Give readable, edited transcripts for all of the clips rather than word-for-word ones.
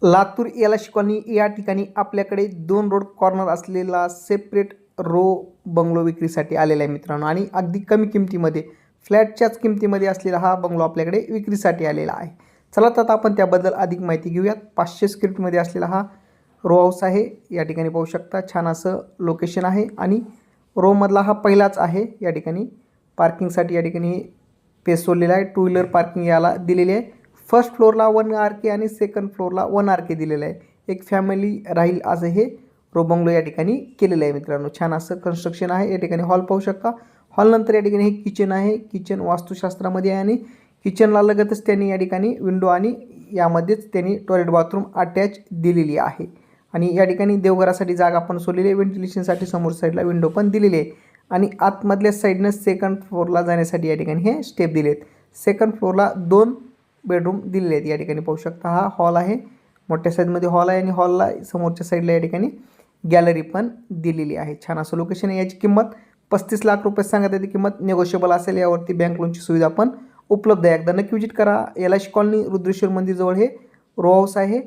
Latur एलाश colony या ठिकाणी आपल्याकडे 2 रोड कॉर्नर असलेला सेपरेट रो बंगलो विक्रीसाठी आलेला आहे मित्रांनो. आणि अगदी कमी किमतीमध्ये फ्लॅटच्याच किमतीमध्ये असलेला हा बंगलो आपल्याकडे विक्रीसाठी आलेला आहे. चला तर आता आपण त्याबद्दल अधिक माहिती घेऊयात. 500 स्क्वेअरफीटमध्ये असलेला हा रो हाऊस आहे. या ठिकाणी पाहू शकता छान असं लोकेशन आहे आणि रोमधला हा पहिलाच आहे. या ठिकाणी पार्किंगसाठी या ठिकाणी स्पेस सोडलेला आहे. 2 व्हीलर पार्किंग याला दिलेली आहे. फर्स्ट फ्लोअरला 1 RK आणि सेकंड फ्लोअरला 1 RK दिलेलं आहे. एक फॅमिली राहील असं हे रो बंगलो या ठिकाणी केलेलं आहे मित्रांनो. छान असं कन्स्ट्रक्शन आहे. या ठिकाणी हॉल पाहू शकता. हॉलनंतर या ठिकाणी हे किचन आहे. किचन वास्तुशास्त्रामध्ये आहे आणि किचनला लगतच त्यांनी या ठिकाणी विंडो आणि यामध्येच त्यांनी टॉयलेट बाथरूम अटॅच दिलेली आहे. आणि या ठिकाणी देवघरासाठी जागा पण सोडलेली आहे. व्हेंटिलेशनसाठी समोर साईडला विंडो पण दिलेली आहे. आणि आतमधल्या साईडनं सेकंड फ्लोअरला जाण्यासाठी या ठिकाणी हे स्टेप दिले आहेत. सेकंड फ्लोअरला 2 बेडरूम दिलेले आहेत. या ठिकाणी पाहू शकता हा हॉल आहे. मोठ्या साईजमध्ये हॉल आहे आणि हॉलला समोरच्या साईडला या ठिकाणी गॅलरी पण दिलेली आहे. छान असं लोकेशन आहे. याची किंमत 35 लाख रुपये सांगत आहे. ती किंमत निगोशिएबल असेल. यावरती बँक लोनची सुविधा पण उपलब्ध आहे. एकदा नक्की विजिट करा. एलाश कॉलनी रुद्रेश्वर मंदिरजवळ हे रो हाऊस आहे.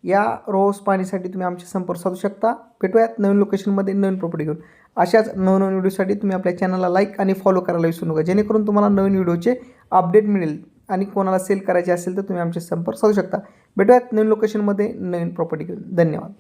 या रो हाऊस पाहण्यासाठी तुम्ही आमचे संपर्क साधू शकता. भेटूयात नवीन लोकेशनमध्ये नवीन प्रॉपर्टी घेऊन. अशाच नवनवीन व्हिडिओसाठी तुम्ही आपल्या चॅनलला लाईक आणि फॉलो करायला विसरू नका, जेणेकरून तुम्हाला नवीन व्हिडिओचे अपडेट मिळेल. आणि कोणाला सेल करायचे असेल तर तुम्ही आमचे संपर्क साधू शकता. भेटूयात नवीन लोकेशनमध्ये नवीन प्रॉपर्टी घेऊन. धन्यवाद.